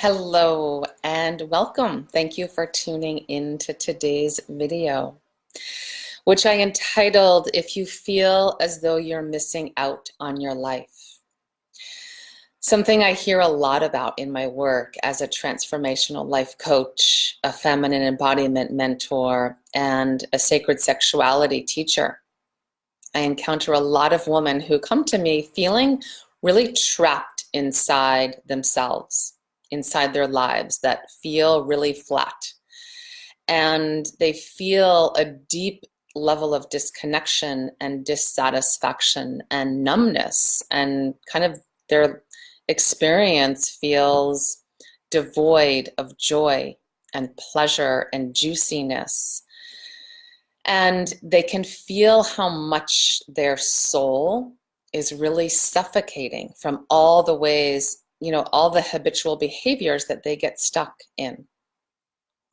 Hello and welcome. Thank you for tuning in to today's video, which I entitled, If You Feel as Though You're Missing Out on Your Life. Something I hear a lot about in my work as a transformational life coach, a feminine embodiment mentor, and a sacred sexuality teacher. I encounter a lot of women who come to me feeling really trapped inside themselves, inside their lives, that feel really flat. And they feel a deep level of disconnection and dissatisfaction and numbness, and kind of their experience feels devoid of joy and pleasure and juiciness. And they can feel how much their soul is really suffocating from all the ways, all the habitual behaviors that they get stuck in.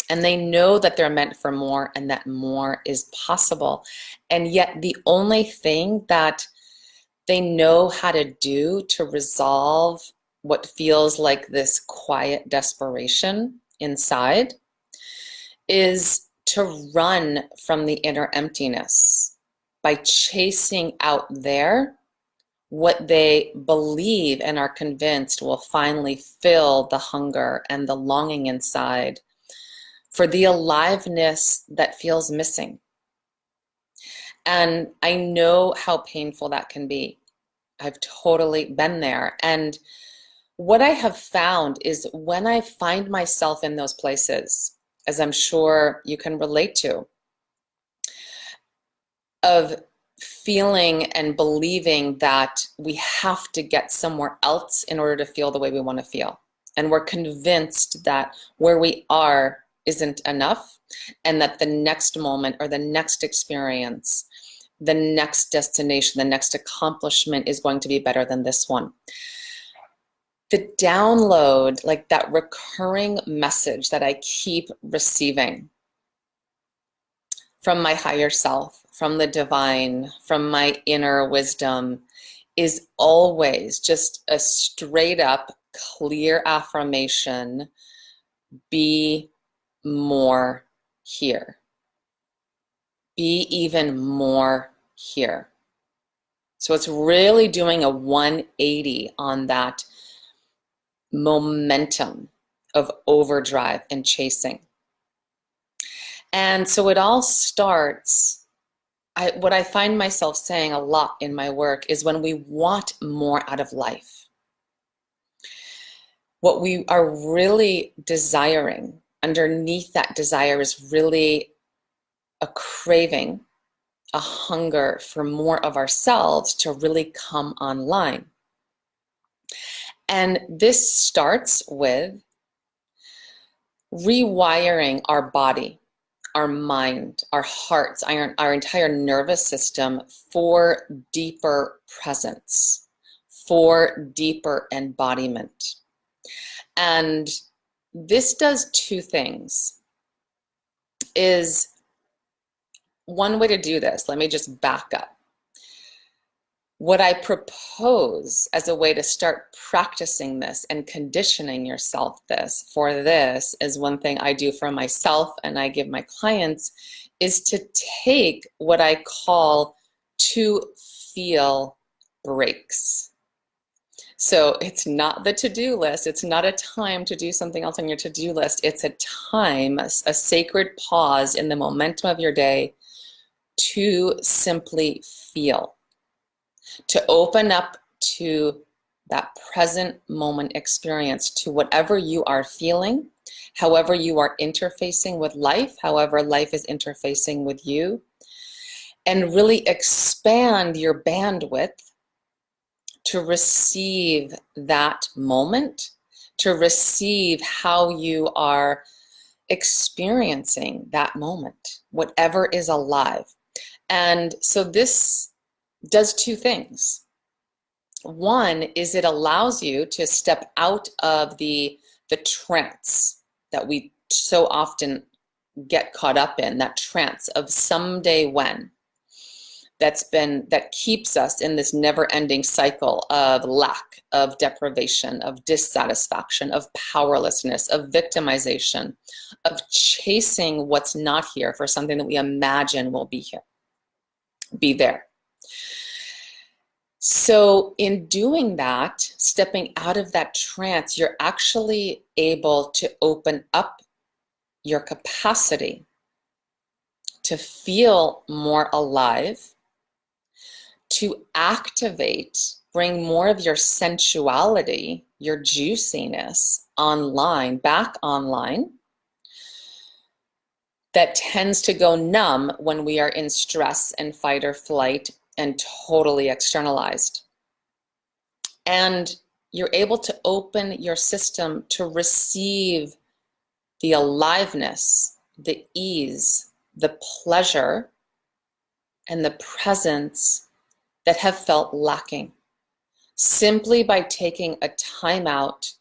And they know that they're meant for more and that more is possible. And yet the only thing that they know how to do to resolve what feels like this quiet desperation inside is to run from the inner emptiness by chasing out there what they believe and are convinced will finally fill the hunger and the longing inside for the aliveness that feels missing. And I know how painful that can be. I've totally been there. And what I have found is when I find myself in those places, as I'm sure you can relate to, of feeling and believing that we have to get somewhere else in order to feel the way we want to feel. And we're convinced that where we are isn't enough, and that the next moment or the next experience, the next destination, the next accomplishment is going to be better than this one. The download, like that recurring message that I keep receiving from my higher self, from the divine, from my inner wisdom, is always just a straight up, clear affirmation: be more here. Be even more here. So it's really doing a 180 on that momentum of overdrive and chasing. And so it all starts, what I find myself saying a lot in my work is when we want more out of life, what we are really desiring, underneath that desire is really a craving, a hunger for more of ourselves to really come online. And this starts with rewiring our body, our mind, our hearts, our entire nervous system for deeper presence, for deeper embodiment. And this does two things. Is one way to do this, let me just back up. What I propose as a way to start practicing this and conditioning yourself for this is one thing I do for myself and I give my clients, is to take what I call to feel breaks. So it's not the to-do list. It's not a time to do something else on your to-do list. It's a time, a sacred pause in the momentum of your day to simply feel, to open up to that present moment experience, to whatever you are feeling, however you are interfacing with life, however life is interfacing with you, and really expand your bandwidth to receive that moment, to receive how you are experiencing that moment, whatever is alive. And so this does two things. One is it allows you to step out of the trance that we so often get caught up in, that trance of someday when. that keeps us in this never-ending cycle of lack, of deprivation, of dissatisfaction, of powerlessness, of victimization, of chasing what's not here for something that we imagine will be here, be there. So in doing that, stepping out of that trance, you're actually able to open up your capacity to feel more alive, to activate, bring more of your sensuality, your juiciness online, back online, that tends to go numb when we are in stress and fight or flight and totally externalized. And you're able to open your system to receive the aliveness, the ease, the pleasure, and the presence that have felt lacking, simply by taking a time out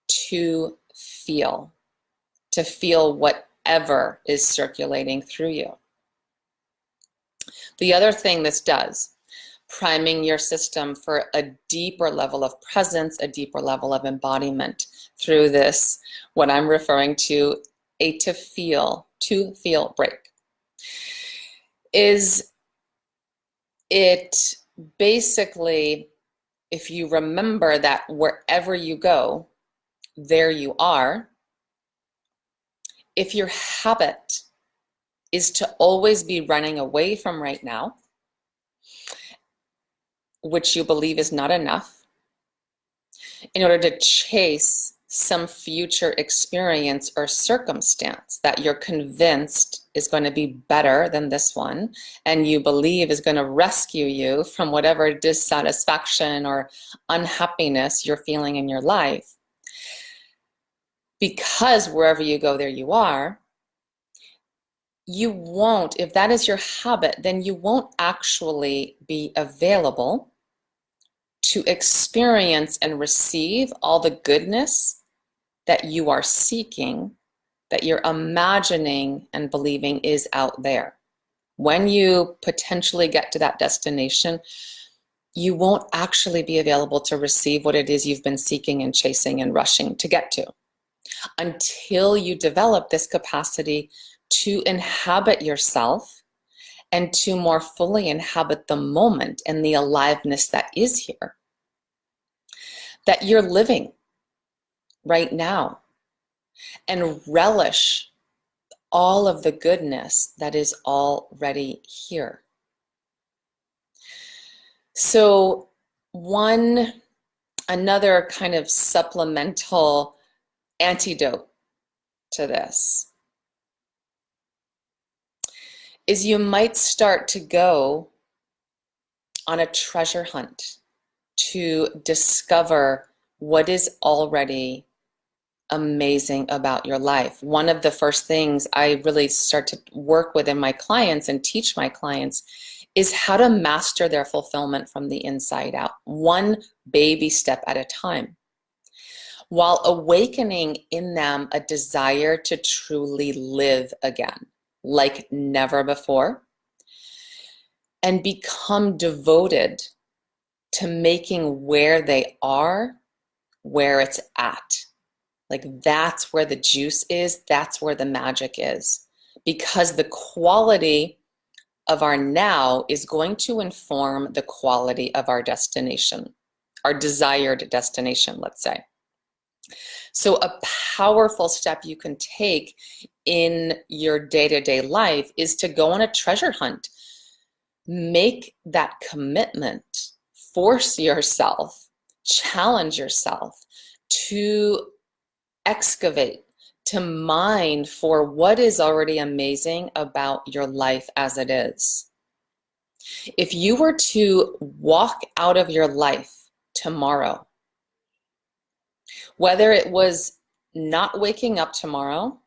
to feel whatever is circulating through you. The other thing this does, priming your system for a deeper level of presence, a deeper level of embodiment through this, what I'm referring to, a to feel break, is it basically, if you remember that wherever you go, there you are, if your habit is to always be running away from right now, which you believe is not enough, in order to chase some future experience or circumstance that you're convinced is going to be better than this one, and you believe is going to rescue you from whatever dissatisfaction or unhappiness you're feeling in your life, because wherever you go, there you are, you won't, if that is your habit, then you won't actually be available to experience and receive all the goodness that you are seeking, that you're imagining and believing is out there. When you potentially get to that destination, you won't actually be available to receive what it is you've been seeking and chasing and rushing to get to, until you develop this capacity to inhabit yourself and to more fully inhabit the moment and the aliveness that is here, that you're living right now, and relish all of the goodness that is already here. So another kind of supplemental antidote to this is you might start to go on a treasure hunt to discover what is already amazing about your life. One of the first things I really start to work with in my clients and teach my clients is how to master their fulfillment from the inside out, one baby step at a time, while awakening in them a desire to truly live again, like never before, and become devoted to making where they are, where it's at. Like that's where the juice is, that's where the magic is. Because the quality of our now is going to inform the quality of our destination, our desired destination, let's say. So a powerful step you can take in your day-to-day life is to go on a treasure hunt. Make that commitment, force yourself, challenge yourself to excavate, to mine for what is already amazing about your life as it is. If you were to walk out of your life tomorrow, whether it was not waking up tomorrow,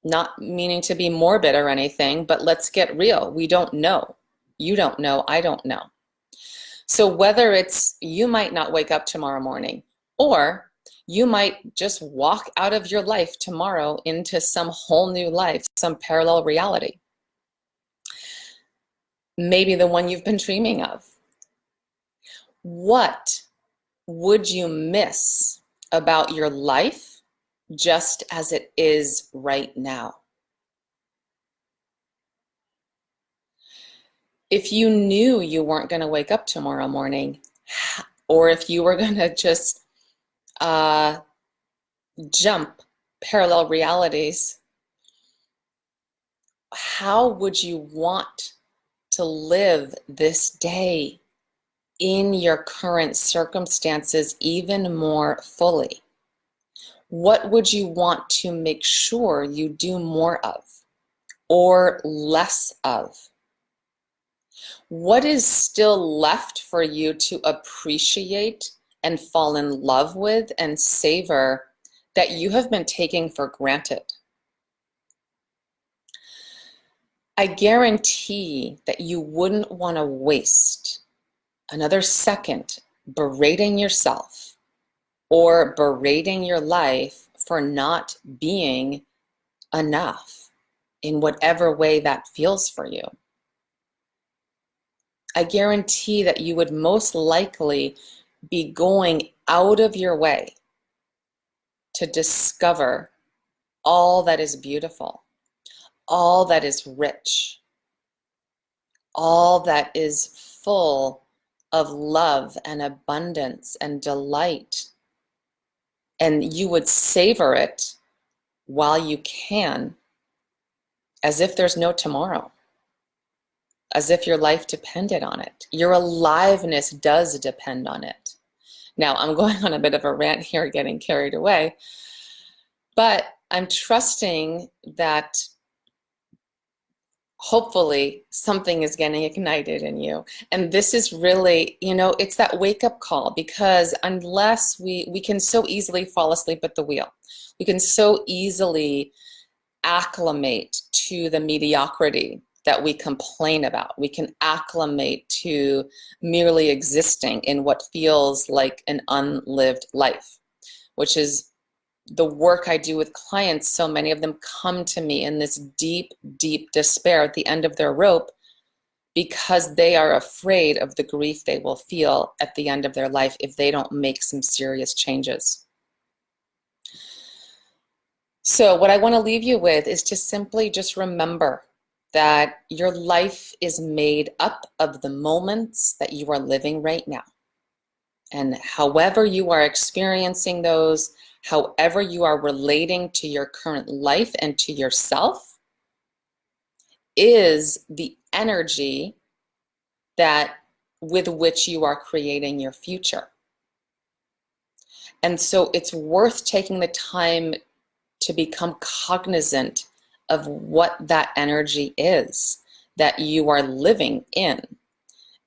not meaning to be morbid or anything, but let's get real. We don't know. You don't know. I don't know. So whether it's you might not wake up tomorrow morning, or you might just walk out of your life tomorrow into some whole new life, some parallel reality. maybe the one you've been dreaming of. What would you miss about your life just as it is right now? If you knew you weren't going to wake up tomorrow morning, or if you were going to just jump parallel realities, how would you want to live this day in your current circumstances even more fully? What would you want to make sure you do more of or less of? What is still left for you to appreciate and fall in love with and savor that you have been taking for granted? I guarantee that you wouldn't want to waste another second berating yourself or berating your life for not being enough in whatever way that feels for you. I guarantee that you would most likely be going out of your way to discover all that is beautiful, all that is rich, all that is full of love and abundance and delight. And you would savor it while you can, as if there's no tomorrow, as if your life depended on it. Your aliveness does depend on it. Now, I'm going on a bit of a rant here, getting carried away, but I'm trusting that hopefully something is getting ignited in you. And this is really, it's that wake-up call, because unless we can so easily fall asleep at the wheel. We can so easily acclimate to the mediocrity that we complain about. We can acclimate to merely existing in what feels like an unlived life, which is the work I do with clients. So many of them come to me in this deep, deep despair at the end of their rope because they are afraid of the grief they will feel at the end of their life if they don't make some serious changes. So what I want to leave you with is to simply just remember that your life is made up of the moments that you are living right now. And however you are experiencing those, however you are relating to your current life and to yourself, is the energy that with which you are creating your future. And so it's worth taking the time to become cognizant of what that energy is that you are living in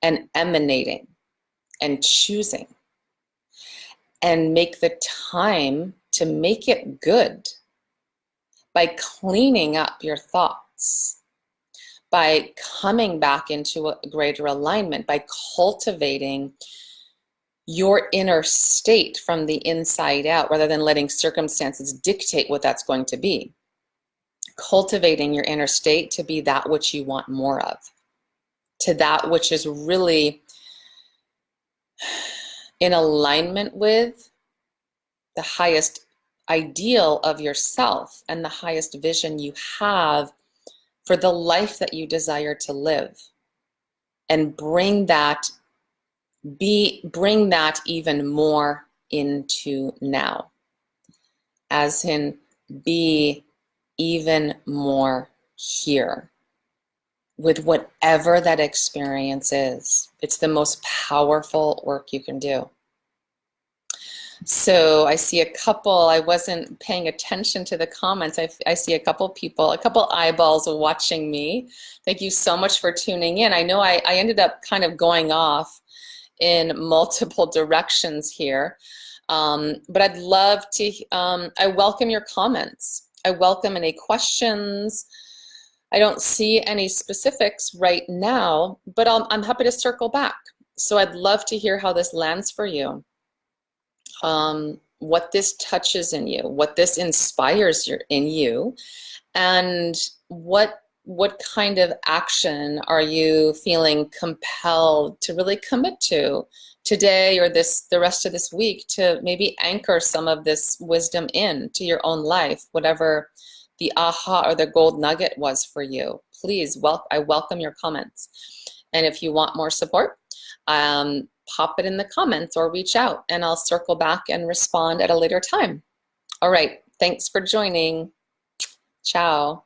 and emanating and choosing, and make the time to make it good by cleaning up your thoughts, by coming back into a greater alignment, by cultivating your inner state from the inside out rather than letting circumstances dictate what that's going to be. Cultivating your inner state to be that which you want more of, to that which is really in alignment with the highest ideal of yourself and the highest vision you have for the life that you desire to live. And bring that even more into now, as in be even more here with whatever that experience is. It's the most powerful work you can do. So I see a couple, I wasn't paying attention to the comments. I see a couple people, a couple eyeballs watching me. Thank you so much for tuning in. I know I ended up kind of going off in multiple directions here, but I'd love to, I welcome your comments. I welcome any questions. I don't see any specifics right now, but I'm happy to circle back. So I'd love to hear how this lands for you. What this touches in you, what this inspires in you, and what what kind of action are you feeling compelled to really commit to today or the rest of this week to maybe anchor some of this wisdom into your own life, whatever the aha or the gold nugget was for you. Please, I welcome your comments. And if you want more support, pop it in the comments or reach out and I'll circle back and respond at a later time. All right, thanks for joining. Ciao.